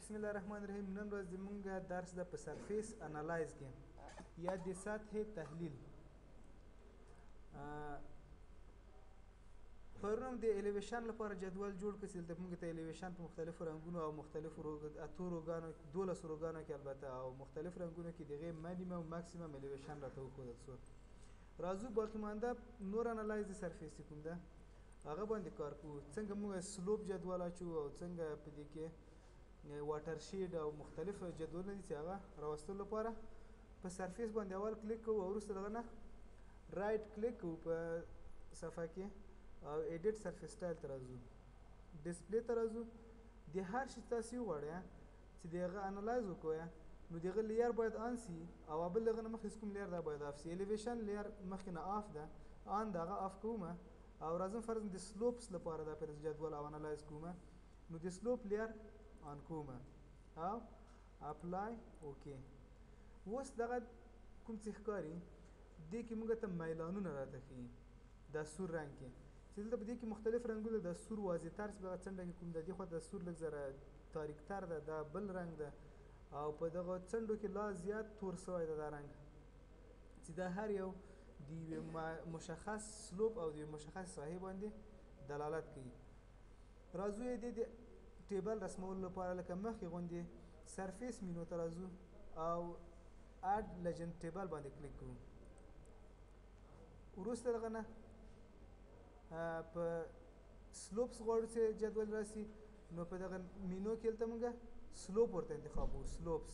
بسم الله الرحمن الرحیم. نن ورځ زمونږ درس ده په سرفیس انالایز کې یا د سطح تحلیل. پرون د الیویشن لپاره جدول جوړ کړ چې دلته موږ ته الیویشن په مختلفو رنګونو او مختلفو اتو روګانو 12 روګانو کې البته او مختلف رنګونو کې دغه مینیمم او ماکسیمم الیویشن راته وښودل شو. راځو باقي مانده نور انالایز د سرفیس کوم ده هغه باندې کار کوو. څنګه موږ سلوپ جدول اچو او څنګه په دې کې واټر شید او مختلف جدولونه دي چې هغه راوستلو لپاره په سرفیس باندې اول کلیک کوو او وروسته دغه نه رایټ کلیک کوو په صفحه کې او ایډیټ سرفیس سټایل ته راځو، ډسپلی ته راځو. د هر شي تاسو وغواړئ چې دغه انالایز وکړئ نو دغه لیر باید آن سي او بل دغه نه مخکې کوم لیر دا باید آف سي. الیویشن لیر مخکې نه آف ده، آن دغه آف کوم او راځم فرض د سلوپس لپاره دا پر جدول او انالایز کوم نو د سلوپ لیر آن کوم او اپلای اوکې. اوس دغه کوم څه ښکاري دې کې موږ ته میلانونه راته ښیي دا سور رنګ کې چې دلته په دې کې مختلف رنګونه د سور واضح تر چې په څنډه کې کوم د دې خوا د سور لږ زره تاریک تر ده دا بل رنګ ده او په دغه څنډو کې لا زیات تور سوی ده دا رنګ چې دا هر یو د یوې مشخص سلوپ او د یوې مشخص ساحې باندې دلالت کوي. راځو یې د ټیبل رسمولو لپاره لکه مخکې غوندې سرفیس مینو ته راځو او اډ لجند ټیبل باندې کلیک کوو. وروسته دغه نه په سلوپس غواړو چې جدول راسي نو په دغه مینو کې دلته موږ سلوپ ورته انتخابو. سلوپس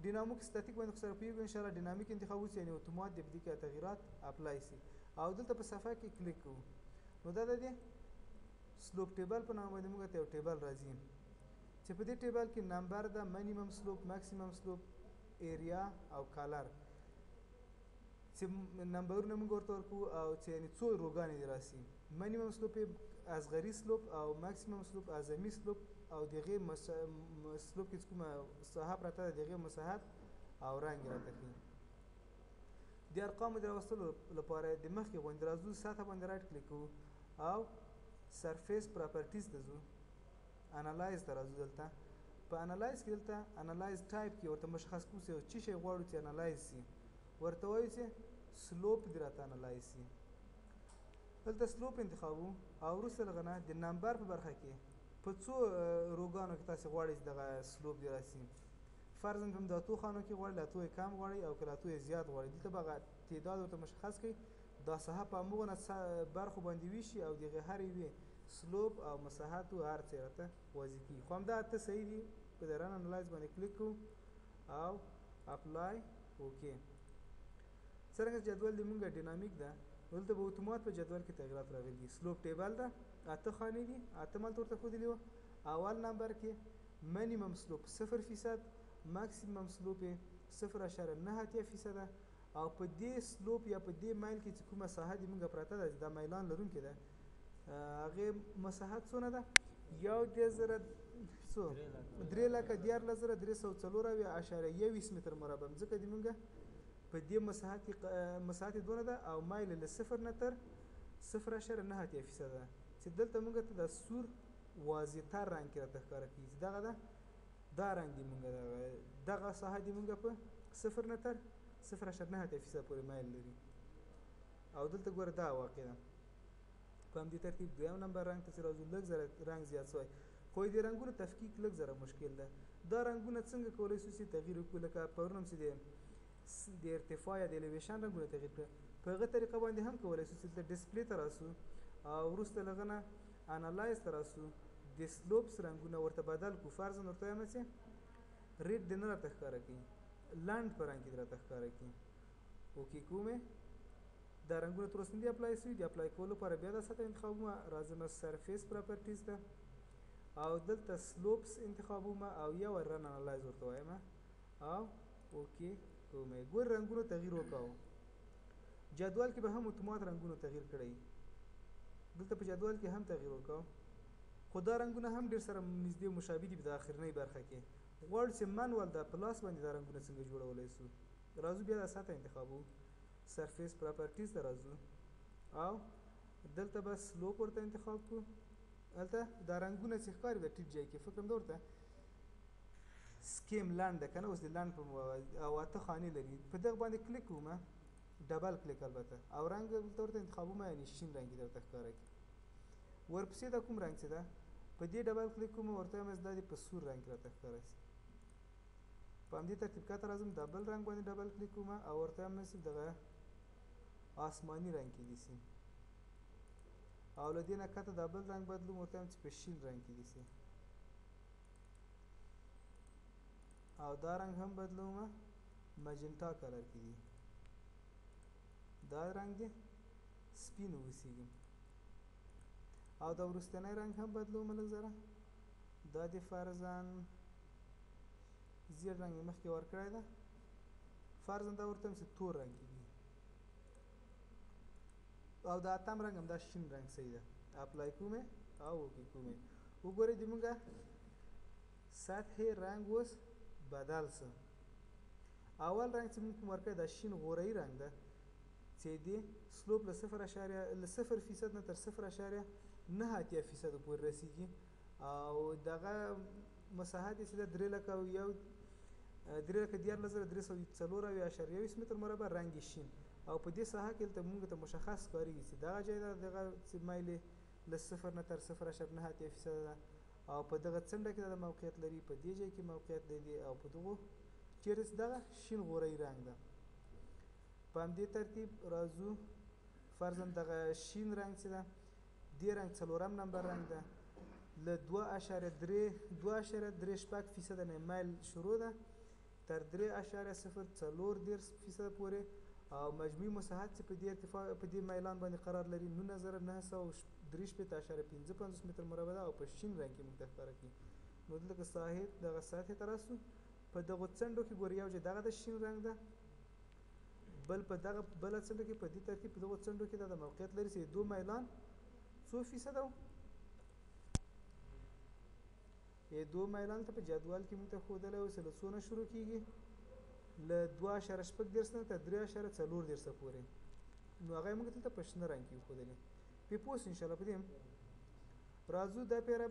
ډینامیک ستاتیک باندې سره پیږو ان شاء الله ډینامیک انتخابو چې یعنی اتومات د دې کې تغیرات اپلای سي او دلته په صفحه کې کلیک کوو نو دا د سلوپ ټیبل په نامه باندې موږ ته یو ټیبل راځي چې په دې ټیبل کې نمبر ده، مینیمم سلوپ، ماکسیمم سلوپ، ایریا او کالر چې نمبرونه موږ ورته ورکوو او چې یعنی څو روګانې دي راسي. مینیمم سلوپ اصغري سلوپ او ماکسیمم سلوپ اعظمي سلوپ او دغه سلوپ کې کومه ساحه پرته ده دغه مساحت او رنګ راته ښیي. د ارقامو د راوستلو لپاره د مخکې غوندې راځو سطح باندې رایټ کلیک کوو او سرفیس پراپرټیز ته ځو، انالایز ته راځو. دلته په انالایز کې دلته انالایز ټایپ کې ورته مشخص کوو چې څه شی غواړو چې انالایز سي. ورته وایو چې سلوپ دې راته انالایز سي. دلته سلوپ انتخابو او وروسته دغه نه د نمبر په برخه کې په څو روګانو کې تاسو غواړئ چې دغه سلوپ دې راسي. فرضاً په د اتو خانو کې غواړئ له اتو یې کم غواړئ او که له اتو یې زیات غواړئ دلته به هغه تعداد ورته مشخص کړئ. دا ساحه په همغه برخو باندې ویشي او دغه هر یوې سلوپ او مساحتو هر څه راته واضح کړي. خو همدا اته صحیح دي. په د رن انالایز باندې کلیک کوو او اپلای اوکې. څرنګه جدول د مونږ ډینامیک ده دلته به اتومات په جدول کې تغیرات راغلي. سلوپ ټیبل ده، اته خانې دي، اته ملته ورته ښودلي وو. اول نمبر کې مینیمم سلوپ 0%، ماکسیمم سلوپ 0.9% او په دې سلوپ یا په دې مایل کې چې کومه ساحه دې مونږ پرته ده دا میلان لرونکې ده هغې مساحت څونه ده 3,14,320 متر مربع ځکه دې مونږ په دې مساحت دونه ده او مایل له 0 نه تر 0.9% ده چې دلته مونږ ته د سور واضح تر رنګ کې راته ښکاره کېږي چې دغه ده دا رنګ دې مونږ دغه ساحه دې مونږ په 0 نه تر 0.9% پورې مایل لري او دلته ګوره دا واقع ده. په همدې ترتیب دویم نمبر رنګ ته چې راځو لږ زره رنګ زیات شوی خو د رنګونو تفکیک لږ زره مشکل ده. دا رنګونه څنګه کولی شو چې تغییر وکړو لکه پرون هم چې د ارتفاع یا د الیویشن رنګونه تغییر کړه په هغه طریقه باندې هم کولی شو چې د ډسپلی ته راسو او وروسته له هغه نه انالایز ته راسو د سلوپس رنګونه ورته بدل کړو. فرضاً ورته وایم چې ریډ دې نه راته ښکاره کړي، لنډ په رنګ کې دې راته ښکاره کړي. اوکې کومې دا رنګونه تر اوسه نه دي اپلای شوي. د اپلای کولو لپاره بیا دا سطح انتخابوم، راځم سرفیس پراپرټیز ته او دلته سلوپس انتخابوم او یا رن انالایز ورته وایم او اوکې کومې. ګور رنګونو تغییر وکاو. جدول کې به هم اتومات رنګونو تغییر کړی، دلته په جدول کې هم تغییر وکاو خو دا رنګونه هم ډېر سره نږدې مشابه دي په د اخرنۍ برخه کې. غواړو چې منوال د پلاس باندې دا رنګونه څنګه جوړولی سو. راځو بیا دا سطح انتخابو، سرفیس پراپرټیز ته راځو او دلته به سلوپ ورته انتخاب کړو. هلته دا رنګونه چې ښکاري د ټیټ ځای کې فکر هم ده ورته سکیم لنډ ده که نه، اوس د لنډ په او 8 خانې لري. په دغه باندې کلیک کوم، ډبل کلیک البته، او رنګ دلته ورته انتخابوم، یعنې شین رنګ یې درته ښکاره کړي. ورپسې دا کوم رنګ چې ده په دې ډبل کلیک کوم، ورته وایم دا دې په سور رنګ کې راته ښکاره شي. په همدې ترتیب کاته راځم، دا بل رنګ باندې ډبل کلیک کوم او ورته وایم چې دغه آسماني رنګ کې دي سي، او له دې نه کاته دا بل رنګ بدلوم، ورته وایم چې په شین رنګ کې دي سي، او دا رنګ هم بدلوم، مجنټا کلر کې دي، دا رنګ دی سپین وسیږي. او دا وروستنی رنګ هم بدلوم لږ ذره، دا د فرضاً زیړ رنګ مې مخکې ورکړی ده، فرضاً دا ورته وایم چې تور رنګ کې دي، او دا اتم رنګ هم دا شین رنګ صحیح ده. اپلای کومې او اوکې کومې. وګورئ زموږ سطح رنګ اوس بدل څه. اول رنګ چې موږ کوم ورکړی دا شین غوره‌ایي رنګ ده چې د سلوپ له 0.0% نه تر 0.9% پورې رسیږي، او دغه مساحت یې چې ده 3,14,304.20 متر مربع رنګ شین، او په دې ساحه کې دلته موږ ته مشخص ښکارېږي چې دغه ځای دغه چې میل یې له 0 نه تر 0.9% ده، او په دغه څنډه کې د موقعیت لري، په دې ځای کې موقعیت لري، او په دغو چیرې چې دغه شین غوره‌ایي رنګ ده. په همدې ترتیب راځو، فرضاً دغه شین رنګ چې ده دې رنګ 4م نمبر رنګ ده، له 2.3% نه میل شروع ده تر 3.040% پورې، او مجموعي مساحت چې په دې ارتفاع په دې میلان باندې قرار لري 9963.55 متر مربع ده، او په شین رنګ کې موږ ته ښکاره کړي. نو دلته دغه سطحې ته راسو، په دغو څنډو کې ګورئ یو ځای دغه د شین رنګ ده، بل په دغه بله څنډه کې په دې ترتیب په دغو څنډو کې دا د موقعیت لري چې 2 میلان څو فیصده و؟ 2 میلان ته په جدول کې موږ ته ښودلی و چې له څو نه شروع کېږي، له 2.6 نه تر 3.4 پورې. نو هغه یې موږ دلته په شنه رنګ کې وښودلې. پرې پوه شو انشاءالله په دې. راځو دا پیره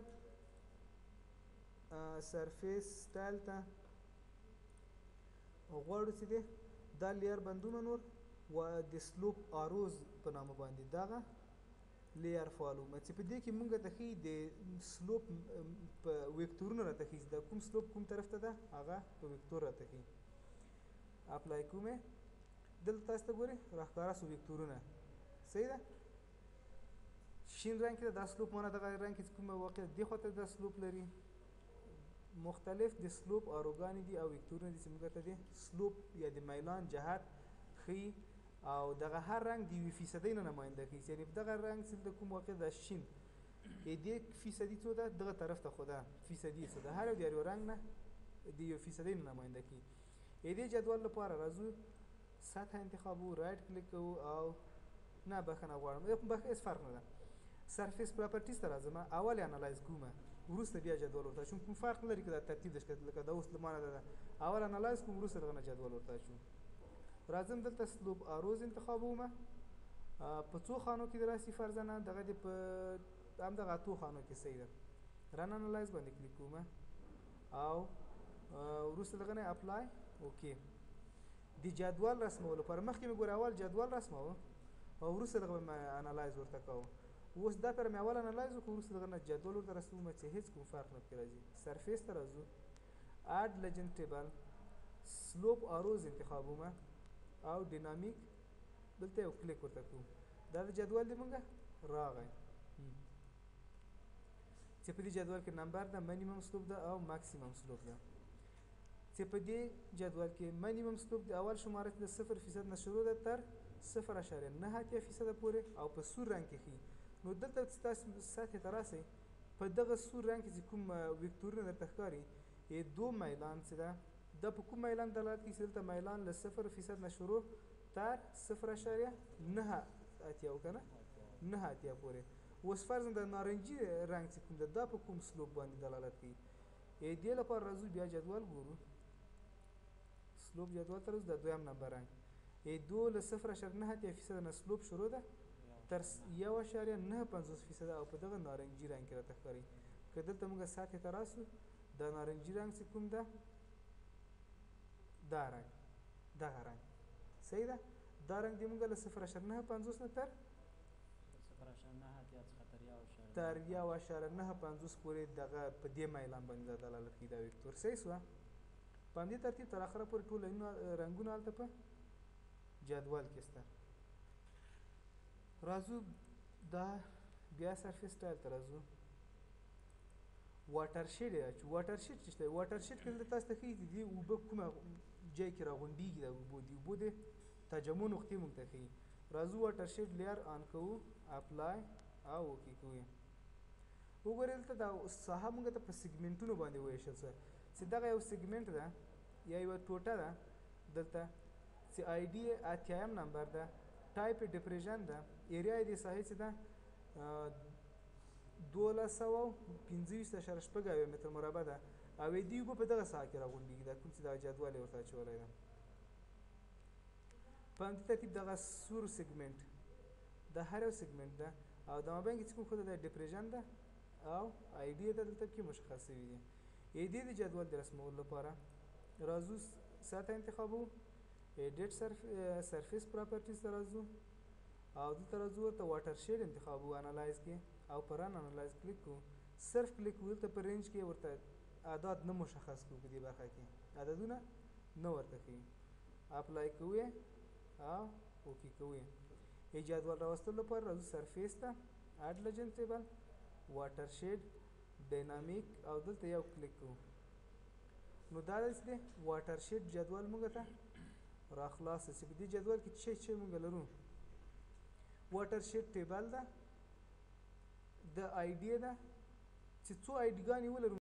سرفیس سټایل ته غواړو چې دی دا لیر بندونه نور و د سلوپ آروز په نامه باندې دغه لیر فالو چې په دې کې موږ ته ښیي د سلوپ په ویکتورونه راته ښیي چې دا کوم سلوپ کوم طرف ته ده هغه په ویکتور راته ښیي. اپلای کومې، دلته تاسو ته ګورئ راښکاره سو ویکتورونه، صحیح ده. شین رنګ کې دا سلوپ مانه دغه رنګ کې کومه واقع دې خوا ته دا سلوپ لري، مختلف د سلوپ آروګانې دي او ویکتورونه دي چې موږ ته د سلوپ یا د میلان جهت ښیي، او دغه هر رنګ د 1% نه نماینده کوي، یعنې دغه رنګ چې د کوم واقع د شین دې فیصدي څو ده دغه طرف ته خو ده فیصدي څه ده، هر یو رنګ نه د 1% نه نماینده کوي. دې جدول لپاره راځو سطح انتخابو، رایټ کلیک کوو، او نه بخښنه غواړم هېڅ فرق نه ده، سرفیس پراپرټیز ته راځم، اول انالایز کوم، وروسته بیا جدول ورته اچوم. کوم فرق نه لري که دا ترتیب ده لکه دا اوس لمانه ده اول انالایز کوم وروسته دغه نه جدول ورته اچوم. راځم دلته سلوپ آروز انتخابوم، په څو خانو کې راسي فرضاً دغه دې په همدغه 8 خانو کې صحیح ده. رن انالایز باندې کلیک کوم، او وروسته دغه نه اپلای اوکې. د جدول رسمولو لپاره مخکې مې ګوره اول جدول رسموه او وروسته دغه انالایز ورته کوو. اوس دا پر مې اول انالایز وکړو، وروسته دغه نه جدول ورته رسموم چې هېڅ کوم فرق نه پکې راځي. سرفیس ته راځو، اډ لجند ټیبل، سلوپ آروز انتخابوم، او ډینامیک دلته یو کلیک ورته کوو. دا د جدول دی مونږه راغی چې په دې جدول کې نمبر ده، منیمم سلوپ ده او ماکسیمم سلوپ ده. چې په دې جدول کې منیمم سلوپ د اول شماره د 0% نه شروع ده تر 0.9% پورې، او په سور رنګ کې ښیي. نو دلته چې تاسو سطحې ته راسئ، په دغه سور رنګ کې چې کوم ویکتورونه درته ښکاري 2 میلان چې ده دا په کوم میلان دلالت کوي چې دلته میلان له 0% نه شروع تر 0.9 که نه 9 پورې. اوس فرضاً د نارنجي رنګ چې کوم ده دا په کوم سلوپ باندې دلالت کوي. دې لپاره راځو بیا جدول ګورو، سلوپ جدول ته راځو، د 2م نمبر رنګ 2 له 0.9% نه سلوپ شروع ده تر 1.950%، او په دغه نارنجي رنګ کې راته ښکاري. که دلته موږ سطحې ته راسو، دا نارنجي رنګ چې کوم ده دا رنګ دغه رنګ صحیح ده. دا رنګ دې موږ له 0.950 نه تر 1.950 پورې دغه په دې میلان باندې دا دلالت کوي دا وکتور صحیح شوه. په همدې ترتیب تر اخره پورې ټول رنګونه هلته په جدول کې شته. راځو دا بیا سرفیس ټایل ته راځو. واټر شیډ واټر شیډ چې دی واټر شیډ کې دلته تاسو ته ښیي چې دې اوبه کومه ځای کې راغونډېږي د اوبو د اوبو د تجمع نقطې موږ ته ښیي. راځو واټر شیډ لیر آن کوو اپلای او اوکې کوو. وګورئ دلته دا ساحه موږ ته په سیګمنټونو باندې وویشل څه چې دغه یو سیګمنټ ده یا یوه ټوټه ده دلته چې آی ډي یې اتیایم نمبر ده ټایپ یې ډپریژن ده ایریا یې د ساحې چې ده 1225.6 متر مربع ده او دې اوبه په دغه ساحه کې راغونډېږي دا کوم چې دا جدول یې ورته اچولی ده. په همدې ترتیب دغه سور سیګمنټ د هر یو سیګمنټ ده او د مابین کې چې کوم ښوده ده ډپریژن ده او آی ډي یې دلته کې مشخص شوي دي. دې د جدول د رسمولو لپاره راځو سطح انتخابو ایډیټ سرفیس پراپرټیز ته راځو او دلته راځو ورته واټر شیډ انتخابو انالایز کې او په رن انالایز کلیک کوو. صرف کلیک کوو دلته په رینج کې ورته اعداد نه مشخص کوو په دې برخه کې عددونه نه ورته ښیي. اپلای کوو او اوکې کوو. جدول راوستلو لپاره راځو سرفیس ته اډ لجند ټیبل واټر شیډ ډاینامیک او دلته یو کلیک کوو. نو دا داسې دی واټر شیډ جدول موږ ته راخلاصه چې په دې جدول کې چې موږ لرو واټر شیډ ټیبل ده د آی ډي ده چې څو آی ډي ګانې ولرو